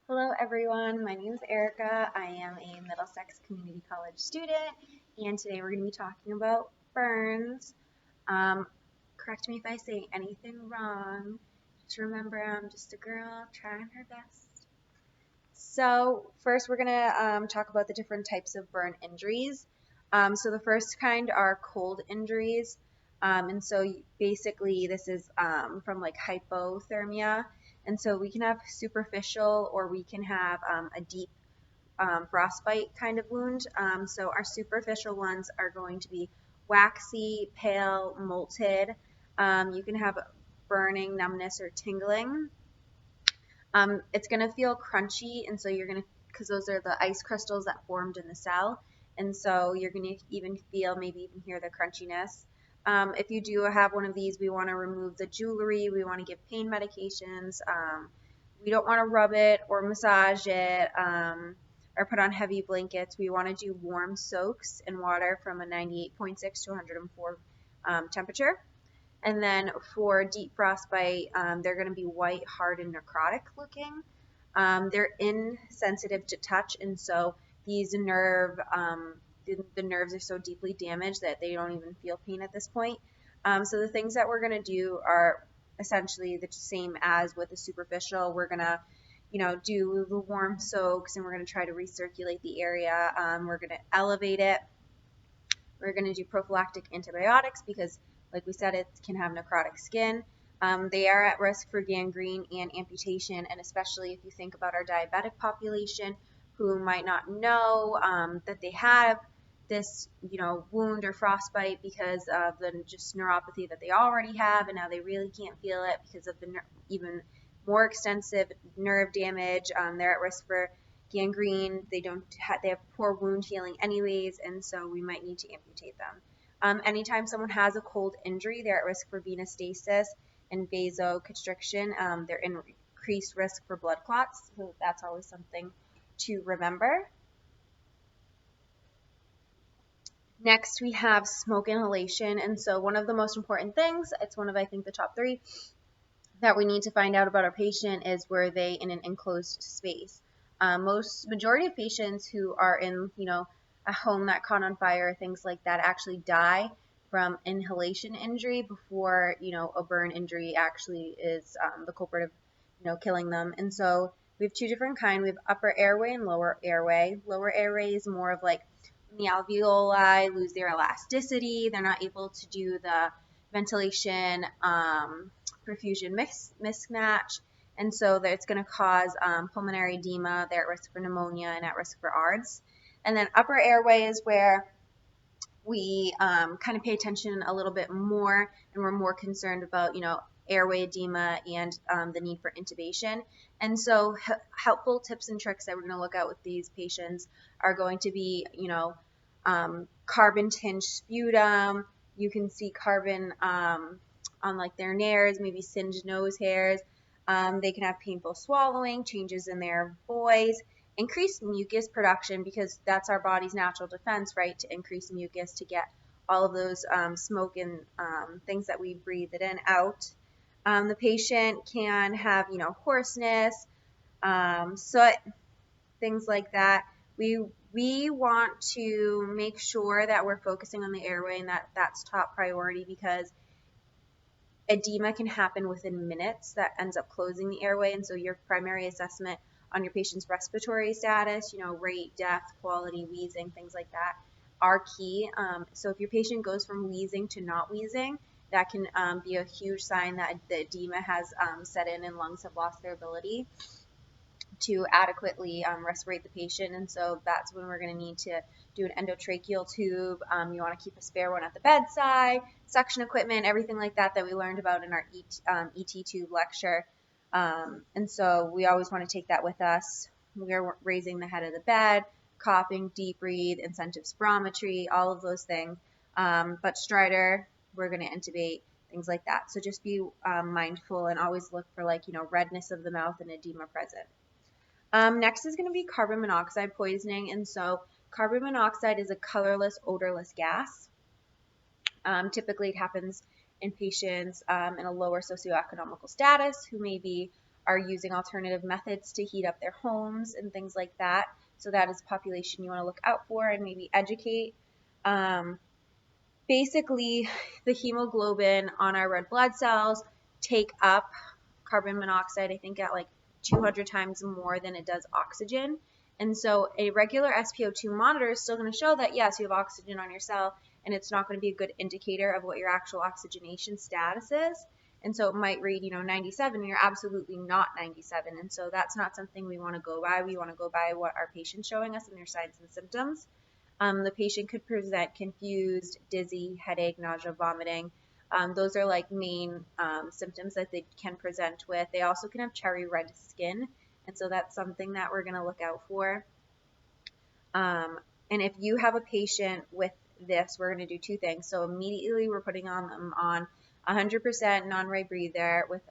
Hello everyone, my name is Erica. I am a Middlesex Community College student, and today we're going to be talking about burns. Um, Correct me if I say anything wrong. Just remember, I'm just a girl trying her best. So first we're going to talk about the different types of burn injuries. So the first kind are cold injuries. And so basically this is from like hypothermia. And so we can have superficial or we can have a deep frostbite kind of wound. So our superficial ones are going to be waxy, pale, molted. You can have burning, numbness, or tingling. It's going to feel crunchy, and so you're going to, because those are the ice crystals that formed in the cell, and so you're going to even feel, maybe even hear the crunchiness. If you do have one of these, we want to remove the jewelry, we want to give pain medications, we don't want to rub it or massage it, or put on heavy blankets. We want to do warm soaks in water from a 98.6 to 104 temperature. And then for deep frostbite, they're going to be white, hard, and necrotic looking. They're insensitive to touch, and so these the nerves are so deeply damaged that they don't even feel pain at this point. So the things that we're going to do are essentially the same as with the superficial. We're going to, do the warm soaks, and we're going to try to recirculate the area. We're going to elevate it. We're going to do prophylactic antibiotics because, like we said, it can have necrotic skin. They are at risk for gangrene and amputation, and especially if you think about our diabetic population who might not know that they have this, wound or frostbite because of the just neuropathy that they already have, and now they really can't feel it because of the even more extensive nerve damage. They're at risk for gangrene. They have poor wound healing anyways, and so we might need to amputate them. Anytime someone has a cold injury, they're at risk for venous stasis and vasoconstriction. They're in increased risk for blood clots, so that's always something to remember. Next, we have smoke inhalation, and so one of the most important things, it's one of, I think, the top three that we need to find out about our patient is, were they in an enclosed space? Majority of patients who are in, a home that caught on fire, things like that, actually die from inhalation injury before, a burn injury actually is the culprit of, killing them. And so we have two different kinds. We have upper airway and lower airway. Lower airway is more of like when the alveoli lose their elasticity. They're not able to do the ventilation perfusion mismatch, and so that it's going to cause pulmonary edema. They're at risk for pneumonia and at risk for ARDS. And then upper airway is where we kind of pay attention a little bit more, and we're more concerned about, airway edema and the need for intubation. And so helpful tips and tricks that we're going to look at with these patients are going to be, carbon tinged sputum. You can see carbon on like their nares, maybe singed nose hairs. They can have painful swallowing, changes in their voice, increased mucus production, because that's our body's natural defense, right? To increase mucus to get all of those smoke and things that we breathe it in out. The patient can have, hoarseness, soot, things like that. We want to make sure that we're focusing on the airway, and that's top priority, because edema can happen within minutes that ends up closing the airway. And so your primary assessment on your patient's respiratory status, rate, depth, quality, wheezing, things like that, are key. So if your patient goes from wheezing to not wheezing, that can be a huge sign that the edema has set in and lungs have lost their ability to adequately respirate the patient. And so that's when we're going to need to do an endotracheal tube. You want to keep a spare one at the bedside, suction equipment, everything like that we learned about in our ET tube lecture. And so we always want to take that with us. We're raising the head of the bed, coughing, deep breathe, incentive spirometry, all of those things. But stridor, we're going to intubate, things like that. So just be mindful and always look for redness of the mouth and edema present. Next is going to be carbon monoxide poisoning. And so carbon monoxide is a colorless, odorless gas. Typically it happens in patients in a lower socioeconomical status who may be are using alternative methods to heat up their homes and things like that. So that is a population you want to look out for and maybe educate. Basically, the hemoglobin on our red blood cells take up carbon monoxide, I think, at like 200 times more than it does oxygen. And so a regular SpO2 monitor is still going to show that, yes, you have oxygen on your cell, and it's not going to be a good indicator of what your actual oxygenation status is. And so it might read, 97, and you're absolutely not 97. And so that's not something we want to go by. We want to go by what our patient's showing us in their signs and symptoms. The patient could present confused, dizzy, headache, nausea, vomiting. Those are like main symptoms that they can present with. They also can have cherry red skin, and so that's something that we're going to look out for. And if you have a patient with this, we're going to do two things. So immediately we're putting them on 100% non-ray breather with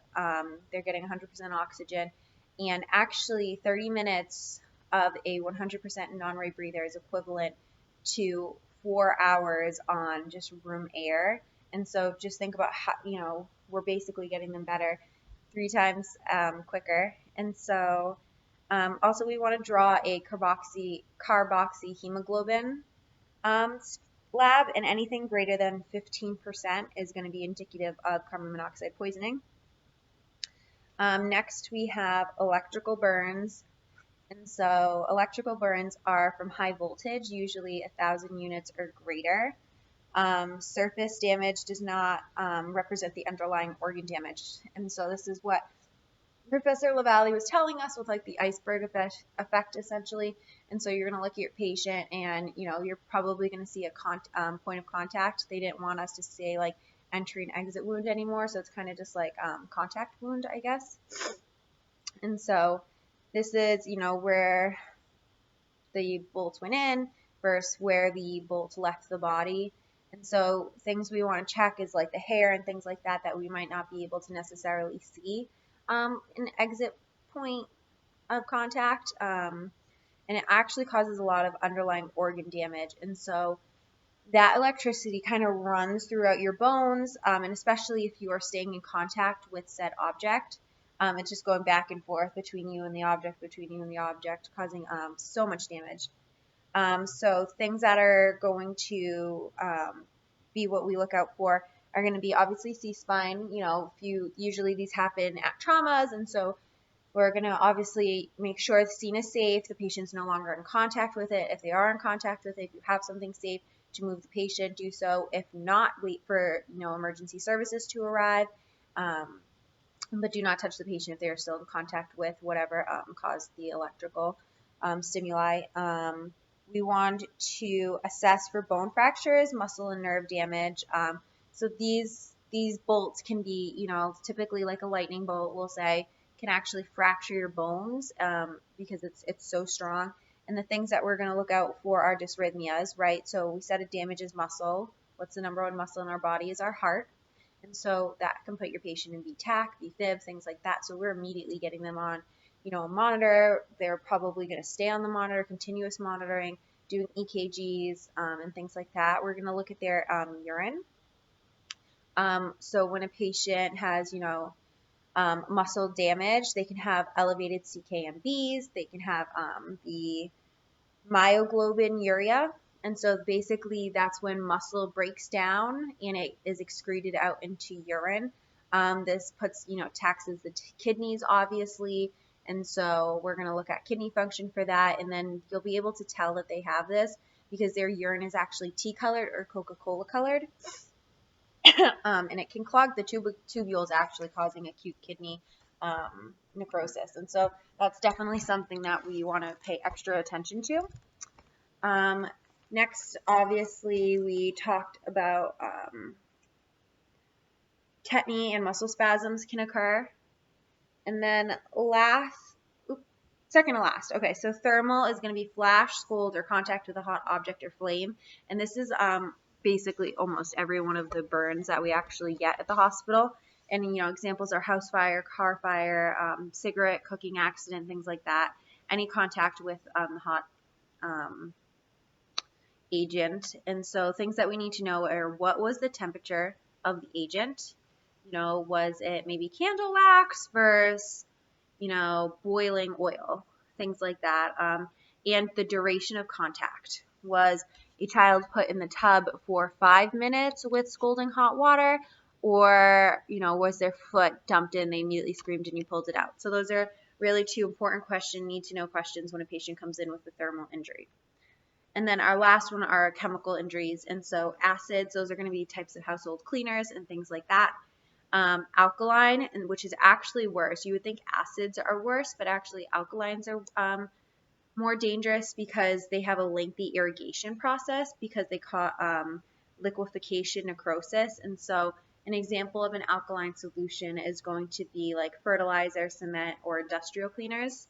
they're getting 100% oxygen, and actually 30 minutes of a 100% non-ray breather is equivalent to 4 hours on just room air. And so just think about how, we're basically getting them better 3 times quicker. And so also we want to draw a carboxy hemoglobin lab, and anything greater than 15% is going to be indicative of carbon monoxide poisoning. Next we have electrical burns. And so electrical burns are from high voltage, usually 1,000 units or greater. Surface damage does not represent the underlying organ damage. And so this is what Professor LaValle was telling us with like the iceberg effect essentially. And so you're going to look at your patient and, you're probably going to see a point of contact. They didn't want us to say like entry and exit wound anymore. So it's kind of just like contact wound, I guess. And so this is, where the bolt went in versus where the bolt left the body. And so things we want to check is like the hair and things like that we might not be able to necessarily see an exit point of contact. And it actually causes a lot of underlying organ damage. And so that electricity kind of runs throughout your bones, and especially if you are staying in contact with said object. It's just going back and forth between you and the object, causing so much damage. So things that are going to be what we look out for are going to be obviously C-spine. Usually these happen at traumas, and so we're going to obviously make sure the scene is safe, the patient's no longer in contact with it. If they are in contact with it, if you have something safe to move the patient, do so. If not, wait for emergency services to arrive. But do not touch the patient if they are still in contact with whatever caused the electrical stimuli. We want to assess for bone fractures, muscle and nerve damage. So these bolts can be, typically like a lightning bolt, we'll say, can actually fracture your bones because it's so strong. And the things that we're going to look out for are dysrhythmias, right? So we said it damages muscle. What's the number one muscle in our body is our heart. And so that can put your patient in VTAC, VFib, things like that. So we're immediately getting them on, a monitor. They're probably going to stay on the monitor, continuous monitoring, doing EKGs and things like that. We're going to look at their urine. So when a patient has, muscle damage, they can have elevated CKMBs. They can have the myoglobinuria. And so basically that's when muscle breaks down and it is excreted out into urine. This puts, taxes the kidneys, obviously. And so we're going to look at kidney function for that. And then you'll be able to tell that they have this because their urine is actually tea-colored or Coca-Cola colored. And it can clog the tubules, actually causing acute kidney necrosis. And so that's definitely something that we want to pay extra attention to. Next, obviously, we talked about tetany and muscle spasms can occur. And then second to last. Okay, so thermal is going to be flash, scald, or contact with a hot object or flame. And this is basically almost every one of the burns that we actually get at the hospital. And, examples are house fire, car fire, cigarette, cooking accident, things like that. Any contact with the hot agent. And so things that we need to know are what was the temperature of the agent? Was it maybe candle wax versus, boiling oil, things like that. And the duration of contact. Was a child put in the tub for 5 minutes with scalding hot water, or, was their foot dumped in, they immediately screamed and you pulled it out? So those are really two important need to know questions when a patient comes in with a thermal injury. And then our last one are chemical injuries. And so acids, those are going to be types of household cleaners and things like that. Alkaline, which is actually worse. You would think acids are worse, but actually alkalines are more dangerous because they have a lengthy irrigation process, because they cause liquefaction necrosis. And so an example of an alkaline solution is going to be like fertilizer, cement, or industrial cleaners.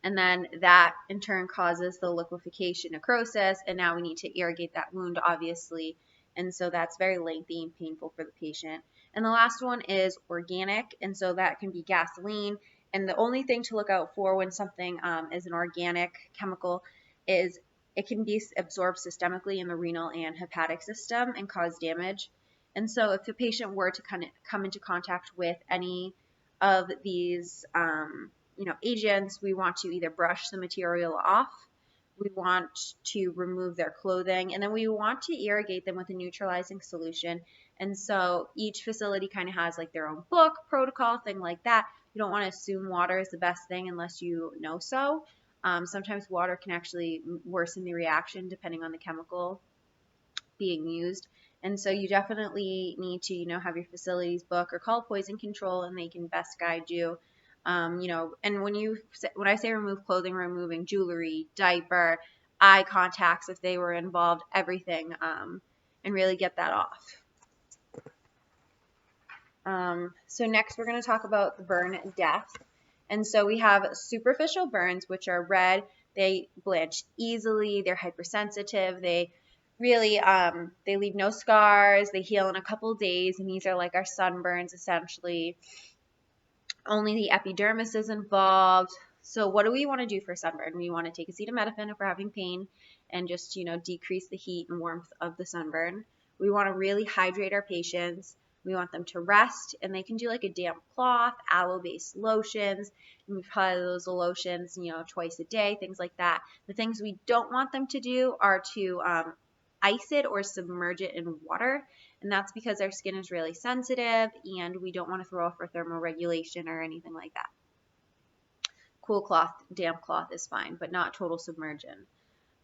And then that in turn causes the liquefaction necrosis, and now we need to irrigate that wound, obviously. And so that's very lengthy and painful for the patient. And the last one is organic, and so that can be gasoline. And the only thing to look out for when something is an organic chemical is it can be absorbed systemically in the renal and hepatic system and cause damage. And so if the patient were to kind of come into contact with any of these agents, we want to either brush the material off, we want to remove their clothing, and then we want to irrigate them with a neutralizing solution. And so each facility kind of has like their own book, protocol, thing like that. You don't want to assume water is the best thing unless you know so. Sometimes water can actually worsen the reaction depending on the chemical being used. And so you definitely need to, have your facility's book or call poison control, and they can best guide you. And when I say remove clothing, removing jewelry, diaper, eye contacts if they were involved, everything, and really get that off. So next we're going to talk about the burn depth. And so we have superficial burns, which are red. They blanch easily. They're hypersensitive. They really, they leave no scars. They heal in a couple days, and these are like our sunburns, essentially. Only the epidermis is involved. So what do we want to do for sunburn? We want to take acetaminophen if we're having pain and just, decrease the heat and warmth of the sunburn. We want to really hydrate our patients. We want them to rest, and they can do like a damp cloth, aloe-based lotions, and we apply those lotions, twice a day, things like that. The things we don't want them to do are to ice it or submerge it in water, and that's because our skin is really sensitive and we don't want to throw off our thermoregulation or anything like that. Cool cloth, damp cloth is fine, but not total submersion.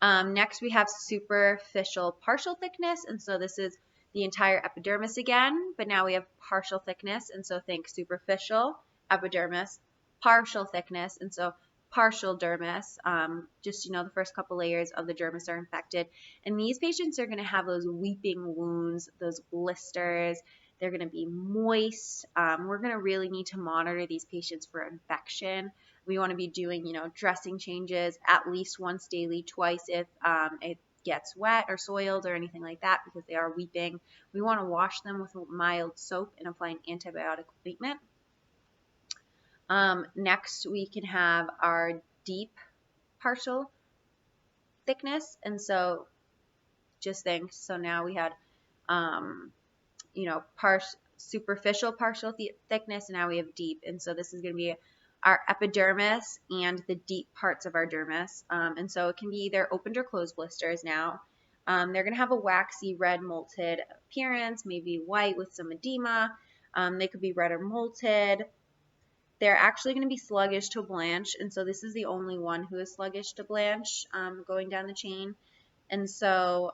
Next we have superficial partial thickness, and so this is the entire epidermis again, but now we have partial thickness, and so think superficial epidermis, partial thickness, and so partial dermis, just, the first couple layers of the dermis are infected. And these patients are going to have those weeping wounds, those blisters. They're going to be moist. We're going to really need to monitor these patients for infection. We want to be doing, dressing changes at least once daily, twice if it gets wet or soiled or anything like that, because they are weeping. We want to wash them with mild soap and apply an antibiotic ointment. Next, we can have our deep partial thickness, and so just think, so now we had, superficial partial thickness, and now we have deep, and so this is going to be our epidermis and the deep parts of our dermis, and so it can be either opened or closed blisters now. They're going to have a waxy red molted appearance, maybe white with some edema. They could be red or molted. They're actually going to be sluggish to blanch, and so this is the only one who is sluggish to blanch going down the chain. And so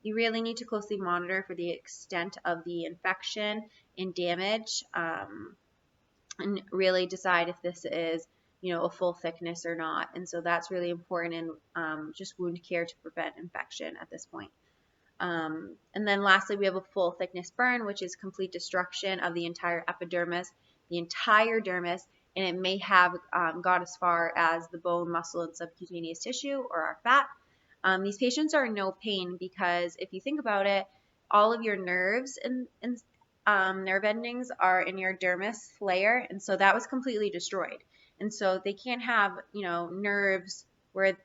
you really need to closely monitor for the extent of the infection and damage, and really decide if this is, a full thickness or not. And so that's really important in just wound care to prevent infection at this point. And then lastly, we have a full thickness burn, which is complete destruction of the entire epidermis, the entire dermis, and it may have got as far as the bone, muscle, and subcutaneous tissue or our fat. These patients are in no pain because if you think about it, all of your nerves and nerve endings are in your dermis layer, and so that was completely destroyed. And so they can't have, nerves where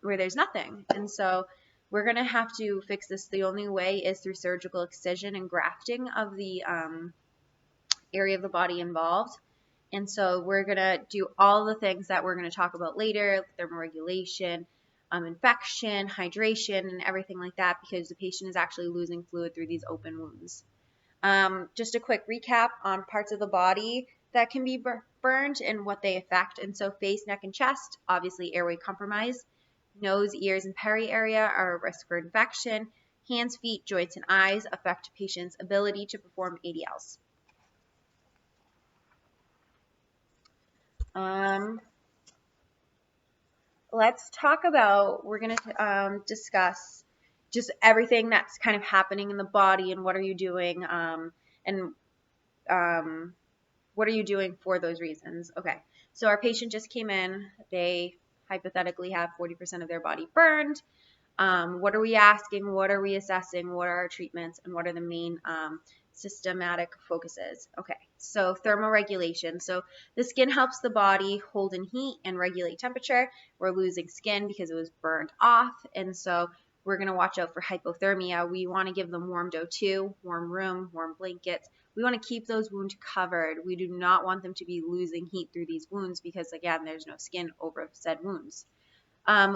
there's nothing. And so we're going to have to fix this. The only way is through surgical excision and grafting of the area of the body involved. And so we're going to do all the things that we're going to talk about later, thermoregulation, infection, hydration, and everything like that, because the patient is actually losing fluid through these open wounds. Just a quick recap on parts of the body that can be burned and what they affect. And so face, neck, and chest, obviously airway compromise. Nose, ears, and peri area are a risk for infection. Hands, feet, joints, and eyes affect patients' ability to perform ADLs. Let's talk about, we're going to discuss just everything that's kind of happening in the body and what are you doing and what are you doing for those reasons. Okay, so our patient just came in. They hypothetically have 40% of their body burned. What are we asking? What are we assessing? What are our treatments? And what are the main systematic focuses? Okay, so thermoregulation. So the skin helps the body hold in heat and regulate temperature. We're losing skin because it was burned off. And so we're going to watch out for hypothermia. We want to give them warm O2, warm room, warm blankets. We want to keep those wounds covered. We do not want them to be losing heat through these wounds because, again, there's no skin over said wounds.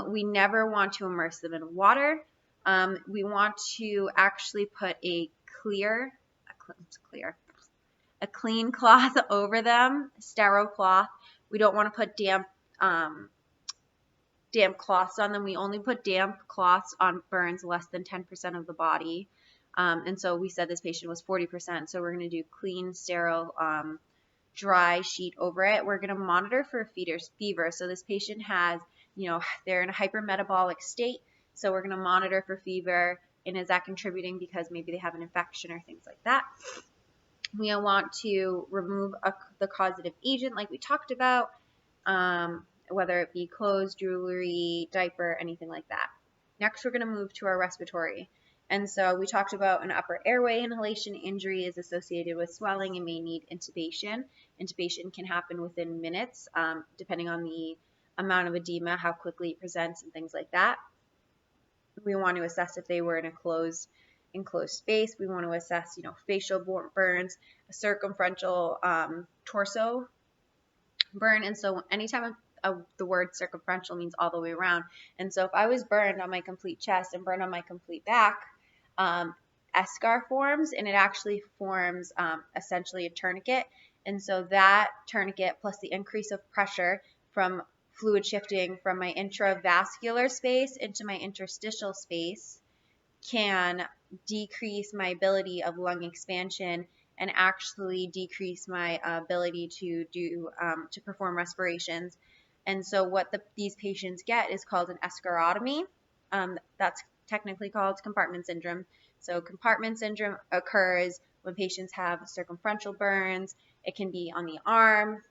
We never want to immerse them in water. We want to actually put a clean cloth over them, sterile cloth. We don't want to put damp cloths on them. We only put damp cloths on burns less than 10% of the body. And so we said this patient was 40%. So we're going to do clean, sterile, dry sheet over it. We're going to monitor for fever. So this patient has, they're in a hypermetabolic state. So we're going to monitor for fever. And is that contributing because maybe they have an infection or things like that? We want to remove the causative agent like we talked about, whether it be clothes, jewelry, diaper, anything like that. Next, we're going to move to our respiratory. And so we talked about an upper airway inhalation injury is associated with swelling and may need intubation. Intubation can happen within minutes, depending on the amount of edema, how quickly it presents, and things like that. We want to assess if they were in a enclosed space. We want to assess, facial burns, a circumferential torso burn. And so anytime the word circumferential means all the way around. And so if I was burned on my complete chest and burned on my complete back, eschar forms, and it actually forms essentially a tourniquet. And so that tourniquet plus the increase of pressure from fluid shifting from my intravascular space into my interstitial space can decrease my ability of lung expansion and actually decrease my ability to perform respirations. And so what these patients get is called an escharotomy. That's technically called compartment syndrome. So compartment syndrome occurs when patients have circumferential burns. It can be on the arm,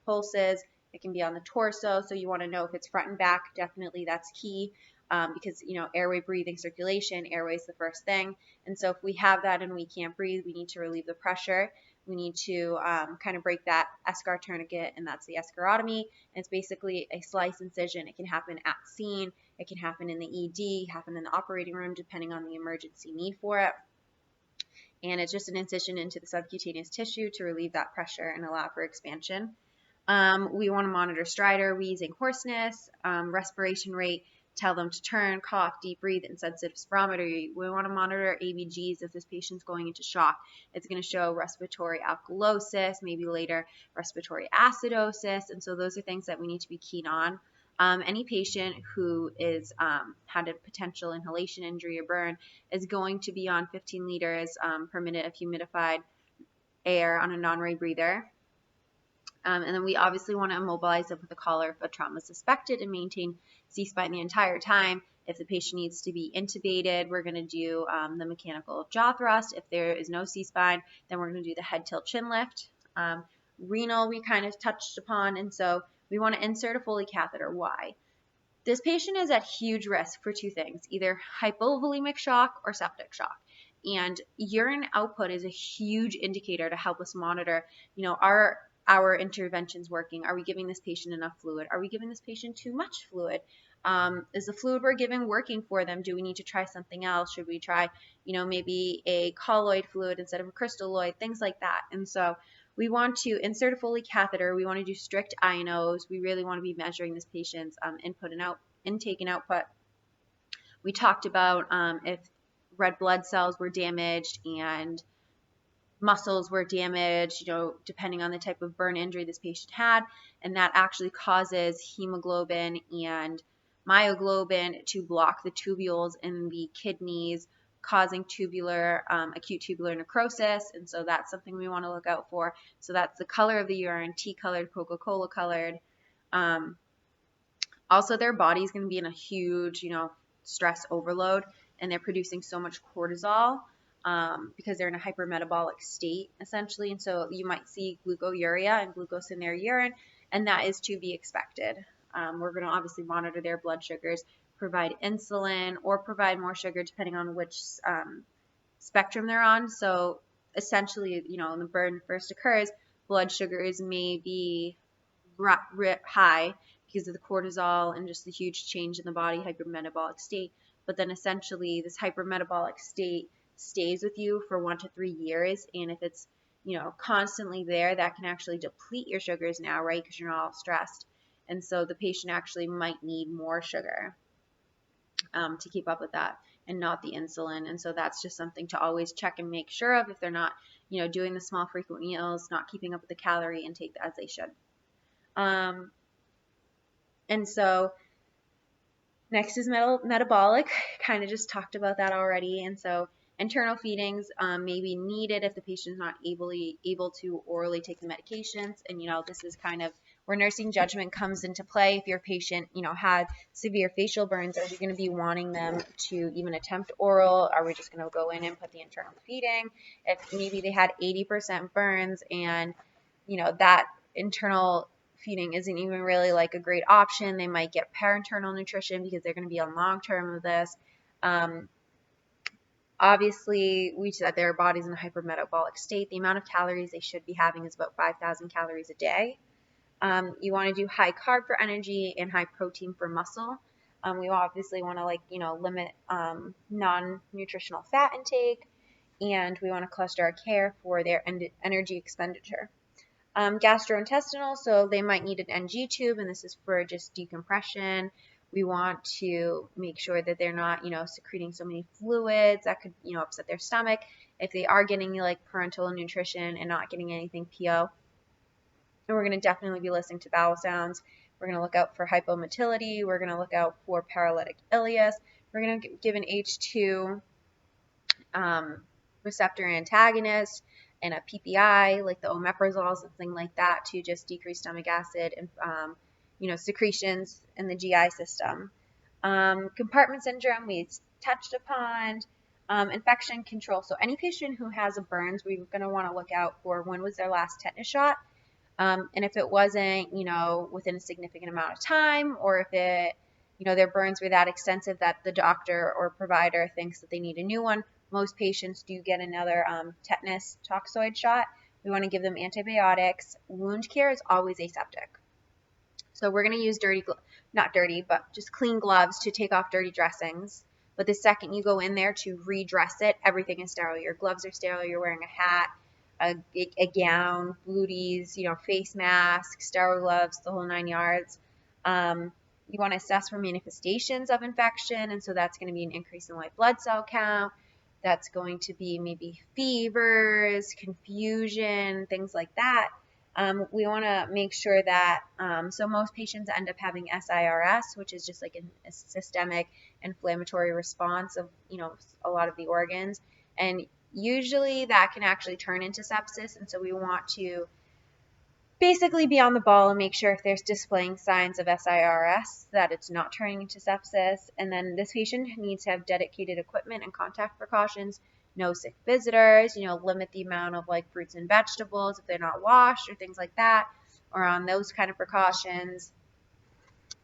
pulses. It can be on the torso. So you want to know if it's front and back. Definitely that's key. Because, airway, breathing, circulation, airway is the first thing. And so if we have that and we can't breathe, we need to relieve the pressure. We need to kind of break that eschar tourniquet, and that's the escharotomy. And it's basically a slice incision. It can happen at scene. It can happen in the ED, happen in the operating room, depending on the emergency need for it. And it's just an incision into the subcutaneous tissue to relieve that pressure and allow for expansion. We want to monitor stridor, wheezing, hoarseness, respiration rate, tell them to turn, cough, deep breathe, and sensitive spirometry. We want to monitor ABGs if this patient's going into shock. It's going to show respiratory alkalosis, maybe later respiratory acidosis. And so those are things that we need to be keen on. Any patient who is had a potential inhalation injury or burn is going to be on 15 liters per minute of humidified air on a non-ray breather. And then we obviously want to immobilize them with a collar if a trauma is suspected and maintain C-spine the entire time. If the patient needs to be intubated, we're going to do the mechanical jaw thrust. If there is no C-spine, then we're going to do the head tilt chin lift. Renal we kind of touched upon, and so we want to insert a Foley catheter. Why? This patient is at huge risk for two things, either hypovolemic shock or septic shock. And urine output is a huge indicator to help us monitor, our interventions working? Are we giving this patient enough fluid? Are we giving this patient too much fluid? Is the fluid we're giving working for them? Do we need to try something else? Should we try, maybe a colloid fluid instead of a crystalloid? Things like that. And so we want to insert a Foley catheter. We want to do strict INOs. We really want to be measuring this patient's intake and output. We talked about if red blood cells were damaged and muscles were damaged, depending on the type of burn injury this patient had, and that actually causes hemoglobin and myoglobin to block the tubules in the kidneys, causing acute tubular necrosis, and so that's something we want to look out for. So that's the color of the urine, tea-colored, Coca-Cola colored. Also, their body's going to be in a huge, stress overload, and they're producing so much cortisol because they're in a hypermetabolic state, essentially. And so you might see glucosuria and glucose in their urine, and that is to be expected. We're going to obviously monitor their blood sugars, provide insulin, or provide more sugar depending on which spectrum they're on. So essentially, when the burn first occurs, blood sugars may be high because of the cortisol and just the huge change in the body, hypermetabolic state. But then essentially this hypermetabolic state stays with you for 1 to 3 years. And if it's, constantly there, that can actually deplete your sugars now, right? Because you're not all stressed. And so the patient actually might need more sugar to keep up with that and not the insulin. And so that's just something to always check and make sure of if they're not, doing the small frequent meals, not keeping up with the calorie intake as they should. And so next is metabolic. Kind of just talked about that already. And so internal feedings may be needed if the patient is not able to orally take the medications. And, this is kind of where nursing judgment comes into play. If your patient, had severe facial burns, are we going to be wanting them to even attempt oral? Are we just going to go in and put the internal feeding? If maybe they had 80% burns and, that internal feeding isn't even really like a great option, they might get parenteral nutrition because they're going to be on long term of this. Obviously, we said their body's in a hypermetabolic state. The amount of calories they should be having is about 5,000 calories a day. You want to do high carb for energy and high protein for muscle. We obviously want to limit non-nutritional fat intake, and we want to cluster our care for their energy expenditure. Gastrointestinal, so they might need an NG tube, and this is for just decompression. We want to make sure that they're not, secreting so many fluids that could, upset their stomach. If they are getting parenteral nutrition and not getting anything PO, and we're going to definitely be listening to bowel sounds. We're going to look out for hypomotility. We're going to look out for paralytic ileus. We're going to give an H2 receptor antagonist and a PPI, like the omeprazole, something like that, to just decrease stomach acid and, secretions in the GI system. Compartment syndrome, we touched upon. Infection control. So any patient who has a burns, we're going to want to look out for when was their last tetanus shot. And if it wasn't, within a significant amount of time, or if it, their burns were that extensive that the doctor or provider thinks that they need a new one, most patients do get another tetanus toxoid shot. We want to give them antibiotics. Wound care is always aseptic. So we're going to use just clean gloves to take off dirty dressings. But the second you go in there to redress it, everything is sterile. Your gloves are sterile. You're wearing a hat, a gown, booties, face mask, sterile gloves, the whole 9 yards. You want to assess for manifestations of infection, and so that's going to be an increase in white blood cell count. That's going to be maybe fevers, confusion, things like that. We want to make sure that, so most patients end up having SIRS, which is just like a systemic inflammatory response of, a lot of the organs. And usually that can actually turn into sepsis. And so we want to basically be on the ball and make sure if there's displaying signs of SIRS that it's not turning into sepsis. And then this patient needs to have dedicated equipment and contact precautions, no sick visitors, limit the amount of fruits and vegetables if they're not washed or things like that, or on those kind of precautions.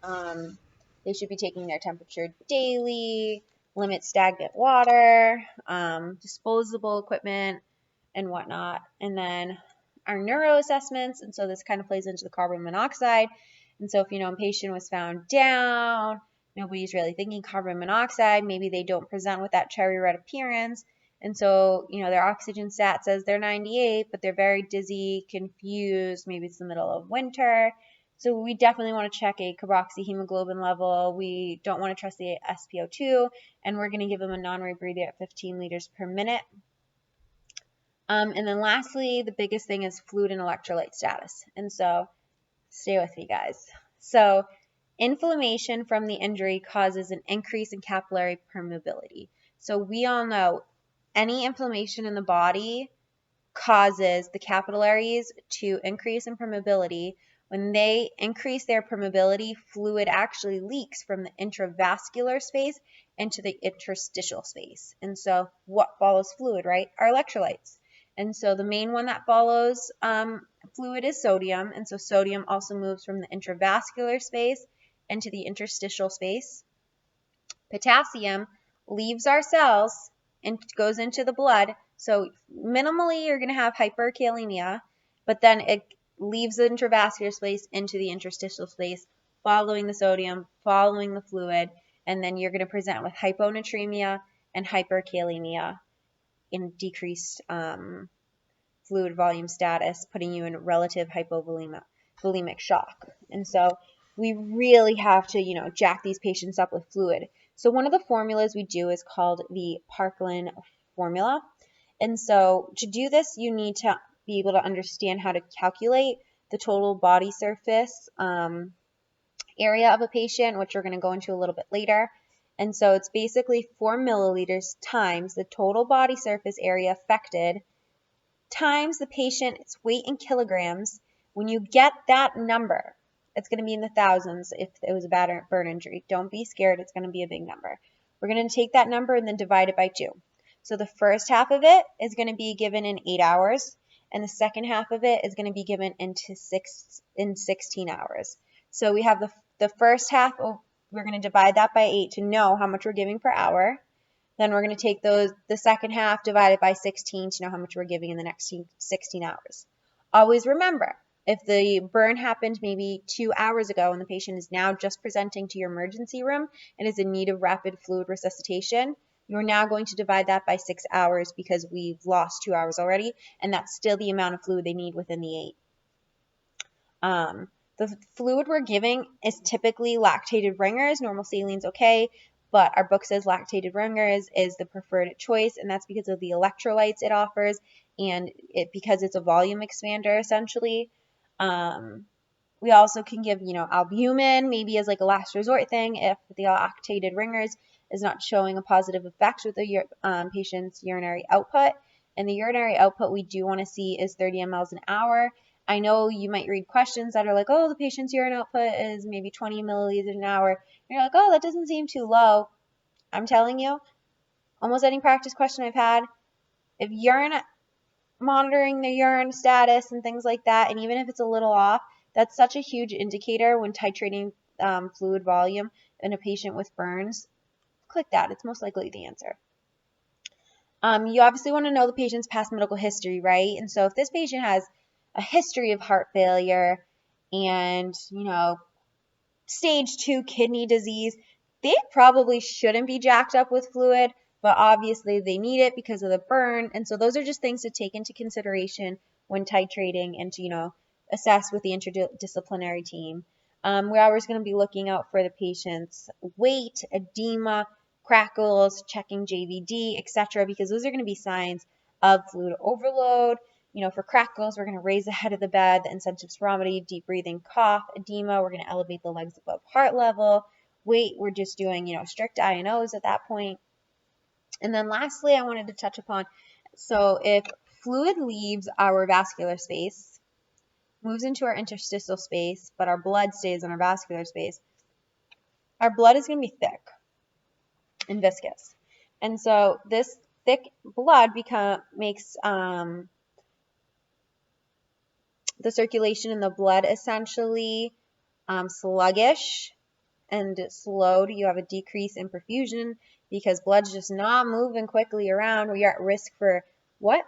They should be taking their temperature daily, limit stagnant water, disposable equipment, and whatnot. And then our neuro assessments, and so this kind of plays into the carbon monoxide. And so if a patient was found down, nobody's really thinking carbon monoxide, maybe they don't present with that cherry red appearance, And so, their oxygen stat says they're 98, but they're very dizzy, confused, maybe it's the middle of winter. So we definitely want to check a carboxyhemoglobin level. We don't want to trust the SpO2, and we're going to give them a non-rebreather at 15 liters per minute. And then lastly, the biggest thing is fluid and electrolyte status. And so stay with me, guys. So inflammation from the injury causes an increase in capillary permeability. So we all know any inflammation in the body causes the capillaries to increase in permeability. When they increase their permeability, fluid actually leaks from the intravascular space into the interstitial space. And so what follows fluid, right? Our electrolytes. And so the main one that follows fluid is sodium. And so sodium also moves from the intravascular space into the interstitial space. Potassium leaves our cells and goes into the blood. So minimally you're going to have hyperkalemia, but then it leaves the intravascular space into the interstitial space, following the sodium, following the fluid, and then you're going to present with hyponatremia and hyperkalemia in decreased fluid volume status, putting you in relative hypovolemic shock. And so we really have to, jack these patients up with fluid. So one of the formulas we do is called the Parkland formula. And so to do this, you need to be able to understand how to calculate the total body surface area of a patient, which we're going to go into a little bit later. And so it's basically 4 milliliters times the total body surface area affected times the patient's weight in kilograms. When you get that number, it's going to be in the thousands if it was a burn injury. Don't be scared. It's going to be a big number. We're going to take that number and then divide it by 2. So the first half of it is going to be given in 8 hours, and the second half of it is going to be given in 16 hours. So we have the first half, we're going to divide that by 8 to know how much we're giving per hour. Then we're going to take the second half divided by 16 to know how much we're giving in the next 16 hours. Always remember, if the burn happened maybe 2 hours ago and the patient is now just presenting to your emergency room and is in need of rapid fluid resuscitation, you're now going to divide that by 6 hours because we've lost 2 hours already, and that's still the amount of fluid they need within the 8. The fluid we're giving is typically lactated ringers. Normal saline's okay, but our book says lactated ringers is the preferred choice, and that's because of the electrolytes it offers and because it's a volume expander essentially. We also can give, albumin maybe as like a last resort thing if the lactated ringers is not showing a positive effect with the patient's urinary output. And the urinary output we do want to see is 30 mLs an hour. I know you might read questions that are like, oh, the patient's urine output is maybe 20 milliliters an hour. And you're like, oh, that doesn't seem too low. I'm telling you, almost any practice question I've had, if urine monitoring the urine status and things like that, and even if it's a little off, that's such a huge indicator when titrating fluid volume in a patient with burns. Click that. It's most likely the answer. You obviously want to know the patient's past medical history, right? And so if this patient has a history of heart failure and, stage 2 kidney disease, they probably shouldn't be jacked up with fluid, but obviously they need it because of the burn. And so those are just things to take into consideration when titrating and to, assess with the interdisciplinary team. We're always going to be looking out for the patient's weight, edema, crackles, checking JVD, etc., because those are going to be signs of fluid overload. For crackles, we're going to raise the head of the bed, the incentive spirometry, deep breathing, cough, edema, we're going to elevate the legs above heart level. Weight, we're just doing, strict INOs at that point. And then lastly, I wanted to touch upon, so if fluid leaves our vascular space, moves into our interstitial space, but our blood stays in our vascular space, our blood is going to be thick and viscous. And so this thick blood makes the circulation in the blood essentially sluggish and slowed. You have a decrease in perfusion because blood's just not moving quickly around. We are at risk for what?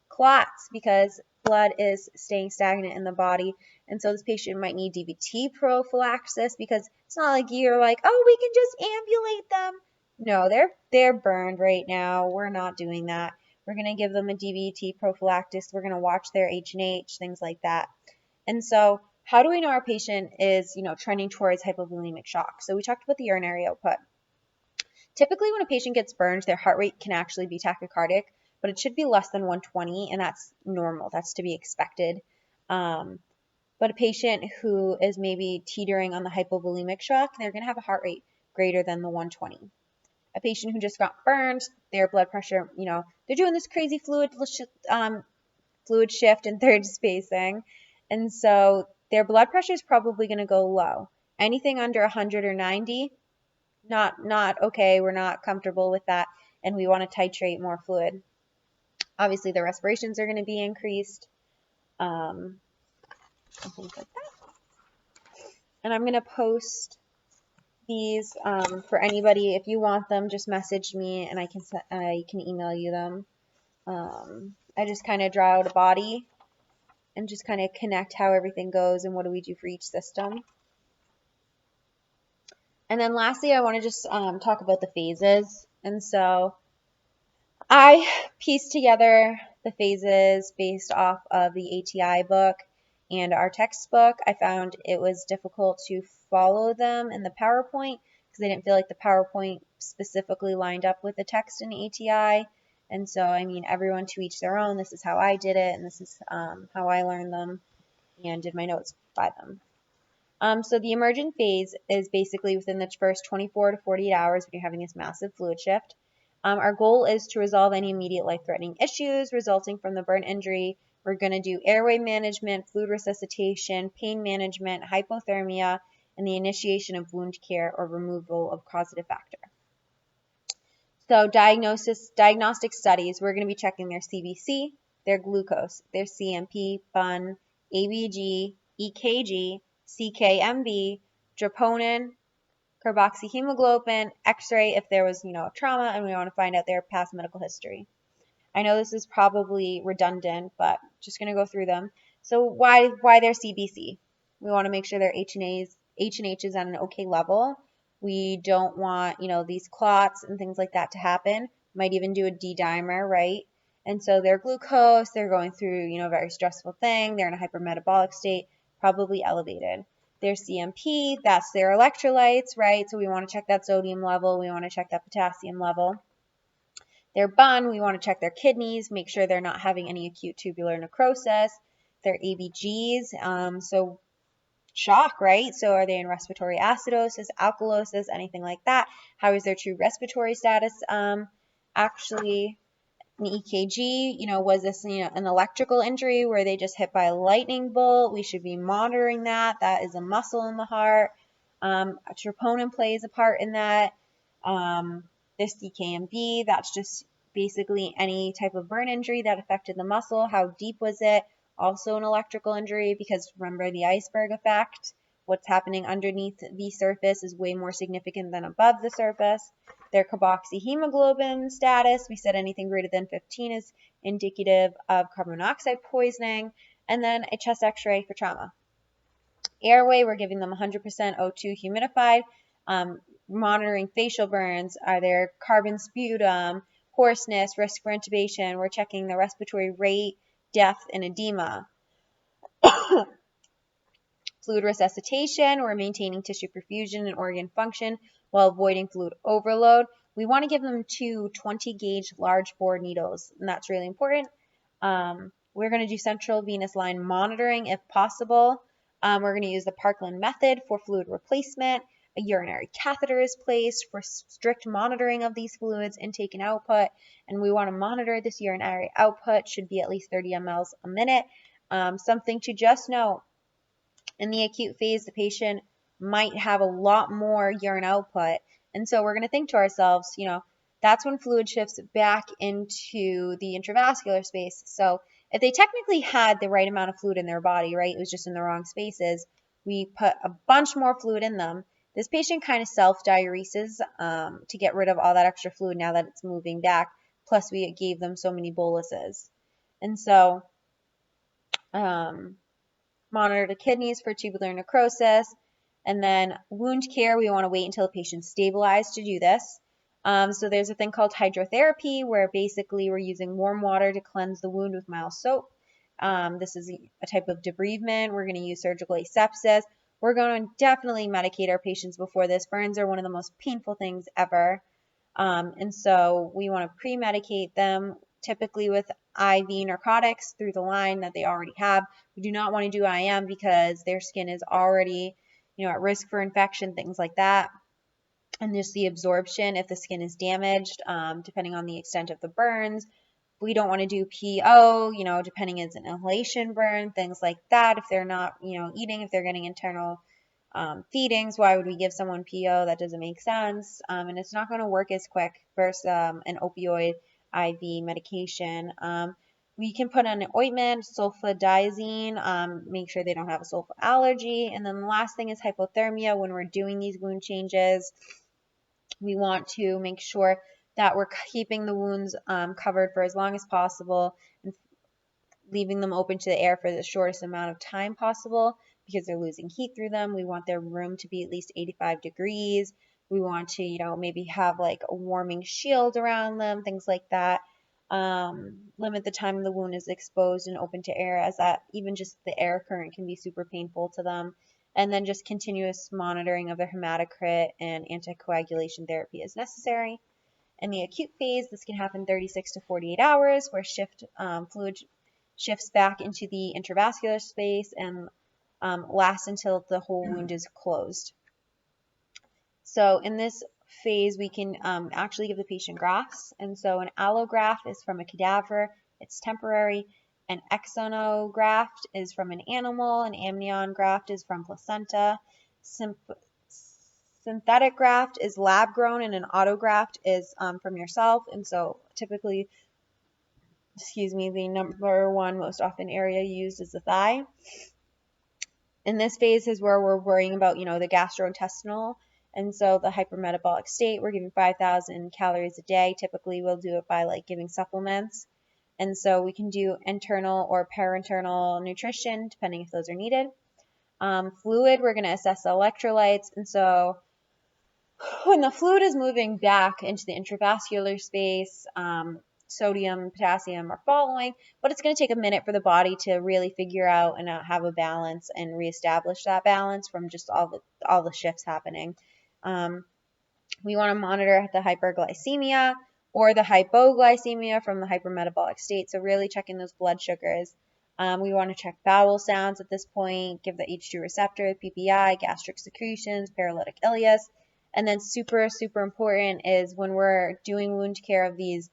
Clots, because blood is staying stagnant in the body. And so this patient might need DVT prophylaxis because it's not like you're like, oh, we can just ambulate them. No, they're burned right now. We're not doing that. We're going to give them a DVT prophylaxis. We're going to watch their H&H, things like that. And so, how do we know our patient is, trending towards hypovolemic shock? So we talked about the urinary output. Typically, when a patient gets burned, their heart rate can actually be tachycardic, but it should be less than 120, and that's normal. That's to be expected. But a patient who is maybe teetering on the hypovolemic shock, they're going to have a heart rate greater than the 120. A patient who just got burned, their blood pressure, they're doing this crazy fluid shift and third spacing, and so their blood pressure is probably going to go low. Anything under 100 or 90, not okay. We're not comfortable with that, and we want to titrate more fluid. Obviously, the respirations are going to be increased, and things like that. And I'm going to post these for anybody. If you want them, just message me, and I can email you them. I just kind of draw out a body and just kind of connect how everything goes and what do we do for each system. And then lastly, I want to just talk about the phases. And so I pieced together the phases based off of the ATI book and our textbook. I found it was difficult to follow them in the PowerPoint because I didn't feel like the PowerPoint specifically lined up with the text in ATI. And so, everyone to each their own. This is how I did it, and this is how I learned them and did my notes by them. So the emergent phase is basically within the first 24 to 48 hours when you're having this massive fluid shift. Our goal is to resolve any immediate life-threatening issues resulting from the burn injury. We're going to do airway management, fluid resuscitation, pain management, hypothermia, and the initiation of wound care or removal of causative factor. So diagnostic studies, we're going to be checking their CBC, their glucose, their CMP, BUN, ABG, EKG, CKMB, troponin, carboxyhemoglobin, X-ray if there was, a trauma, and we want to find out their past medical history. I know this is probably redundant, but just going to go through them. So why their CBC? We want to make sure their H&H is at an okay level. We don't want, these clots and things like that to happen. Might even do a D-dimer, right? And so their glucose, they're going through, a very stressful thing. They're in a hypermetabolic state, probably elevated. Their CMP, that's their electrolytes, right? So we want to check that sodium level. We want to check that potassium level. Their BUN, we want to check their kidneys, make sure they're not having any acute tubular necrosis. Their ABGs, so shock, right? So are they in respiratory acidosis, alkalosis, anything like that? How is their true respiratory status actually? An EKG, was this, an electrical injury where they just hit by a lightning bolt? We should be monitoring that. That is a muscle in the heart. A troponin plays a part in that. This CKMB, that's just basically any type of burn injury that affected the muscle. How deep was it? Also an electrical injury, because remember the iceberg effect. What's happening underneath the surface is way more significant than above the surface. Their carboxyhemoglobin status, we said anything greater than 15 is indicative of carbon monoxide poisoning. And then a chest x-ray for trauma. Airway, we're giving them 100% O2 humidified. Monitoring facial burns. Are there carbon sputum, hoarseness, risk for intubation? We're checking the respiratory rate, depth, and edema. Fluid resuscitation, we're maintaining tissue perfusion and organ function while avoiding fluid overload. We want to give them 2 20-gauge large bore needles, and that's really important. We're going to do central venous line monitoring if possible. We're going to use the Parkland method for fluid replacement. A urinary catheter is placed for strict monitoring of these fluids, intake and output, and we want to monitor this urinary output, should be at least 30 mLs a minute. Something to just note, in the acute phase, the patient might have a lot more urine output, and so we're going to think to ourselves, that's when fluid shifts back into the intravascular space. So if they technically had the right amount of fluid in their body, right, it was just in the wrong spaces, we put a bunch more fluid in them. This patient kind of self-diureses to get rid of all that extra fluid now that it's moving back, plus we gave them so many boluses. And so monitor the kidneys for tubular necrosis, and then wound care, we want to wait until the patient's stabilized to do this. So there's a thing called hydrotherapy where basically we're using warm water to cleanse the wound with mild soap. This is a type of debridement. We're going to use surgical asepsis. We're going to definitely medicate our patients before this. Burns are one of the most painful things ever. And so we want to pre-medicate them, typically with IV narcotics through the line that they already have. We do not want to do IM because their skin is already, at risk for infection, things like that. And just the absorption if the skin is damaged, depending on the extent of the burns. We don't want to do PO, depending it's an inhalation burn, things like that. If they're not, eating, if they're getting internal feedings, why would we give someone PO? That doesn't make sense. And it's not going to work as quick versus an opioid IV medication. We can put on an ointment, sulfadiazine, make sure they don't have a sulfa allergy. And then the last thing is hypothermia. When we're doing these wound changes, we want to make sure that we're keeping the wounds covered for as long as possible and leaving them open to the air for the shortest amount of time possible because they're losing heat through them. We want their room to be at least 85 degrees. We want to, maybe have like a warming shield around them, things like that. Limit the time the wound is exposed and open to air, as that even just the air current can be super painful to them. And then just continuous monitoring of their hematocrit and anticoagulation therapy is necessary. In the acute phase, this can happen 36 to 48 hours, where fluid shifts back into the intravascular space and lasts until the whole wound is closed. So in this phase, we can actually give the patient grafts. And so an allograft is from a cadaver. It's temporary. An exonograft is from an animal. An amnion graft is from placenta. Synthetic graft is lab grown, and an autograft is from yourself. And so typically, the number one most often area used is the thigh. In this phase is where we're worrying about, the gastrointestinal. And so the hypermetabolic state, we're giving 5,000 calories a day. Typically, we'll do it by giving supplements. And so we can do internal or parenteral nutrition, depending if those are needed. Fluid, we're going to assess the electrolytes. And so when the fluid is moving back into the intravascular space, sodium, potassium are following, but it's going to take a minute for the body to really figure out and have a balance and reestablish that balance from just all the shifts happening. We want to monitor the hyperglycemia or the hypoglycemia from the hypermetabolic state, so really checking those blood sugars. We want to check bowel sounds at this point, give the H2 receptor, PPI, gastric secretions, paralytic ileus. And then super, super important is when we're doing wound care of these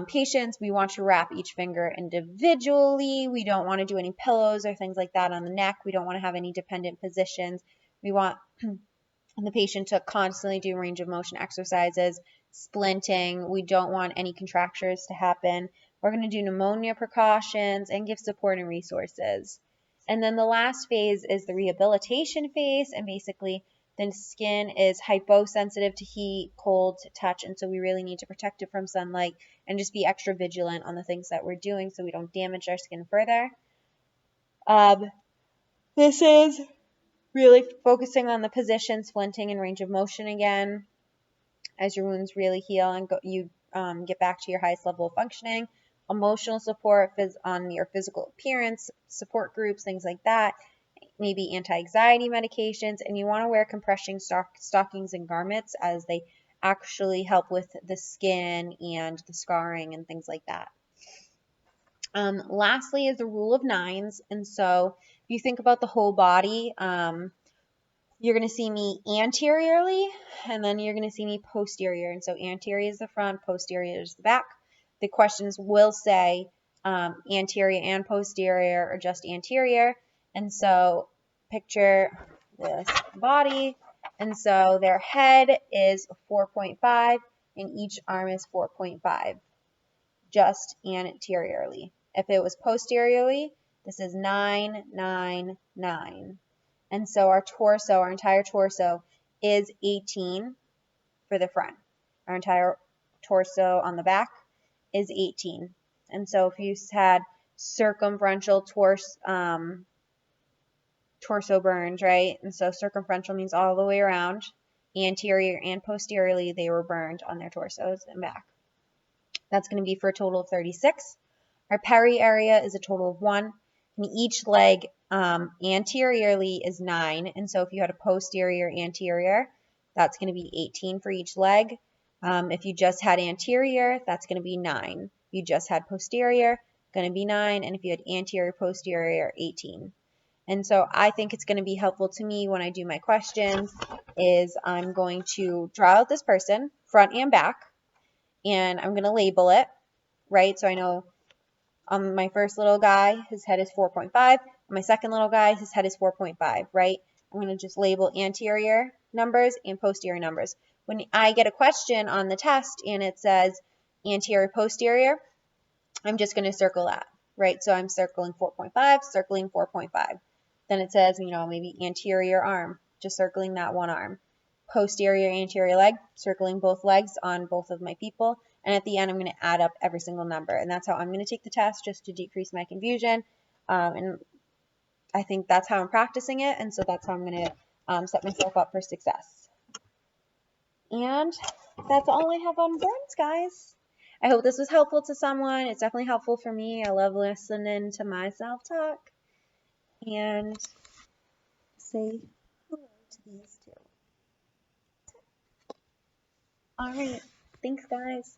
patients, we want to wrap each finger individually. We don't want to do any pillows or things like that on the neck. We don't want to have any dependent positions. We want the patient to constantly do range of motion exercises, splinting. We don't want any contractures to happen. We're going to do pneumonia precautions and give support and resources. And then the last phase is the rehabilitation phase, and basically the skin is hyposensitive to heat, cold, touch, and so we really need to protect it from sunlight and just be extra vigilant on the things that we're doing so we don't damage our skin further. This is really focusing on the position, splinting, and range of motion again as your wounds really heal and you get back to your highest level of functioning. Emotional support on your physical appearance, support groups, things like that. Maybe anti-anxiety medications, and you want to wear compression stockings and garments as they actually help with the skin and the scarring and things like that. Lastly is the rule of nines, and so if you think about the whole body, you're going to see me anteriorly, and then you're going to see me posterior, and so anterior is the front, posterior is the back. The questions will say anterior and posterior or just anterior. And so picture this body. And so their head is 4.5 and each arm is 4.5, just anteriorly. If it was posteriorly, this is 9, 9, 9. And so our entire torso is 18 for the front. Our entire torso on the back is 18. And so if you had circumferential torso burns, right? And so circumferential means all the way around. anterior and posteriorly they were burned on their torsos and back. That's going to be for a total of 36. Our peri area is a total of 1. And each leg anteriorly is 9. And so if you had a posterior anterior, that's going to be 18 for each leg. If you just had anterior, that's going to be 9. If you just had posterior, going to be 9. And if you had anterior, posterior, 18. And so I think it's going to be helpful to me when I do my questions is I'm going to draw out this person, front and back, and I'm going to label it, right? So I know my first little guy, his head is 4.5. My second little guy, his head is 4.5, right? I'm going to just label anterior numbers and posterior numbers. When I get a question on the test and it says anterior, posterior, I'm just going to circle that, right? So I'm circling 4.5, circling 4.5. Then it says, maybe anterior arm, just circling that one arm. Posterior, anterior leg, circling both legs on both of my people. And at the end, I'm going to add up every single number. And that's how I'm going to take the test, just to decrease my confusion. And I think that's how I'm practicing it. And so that's how I'm going to set myself up for success. And that's all I have on burns, guys. I hope this was helpful to someone. It's definitely helpful for me. I love listening to myself talk. And say hello to these two. All right. Thanks, guys.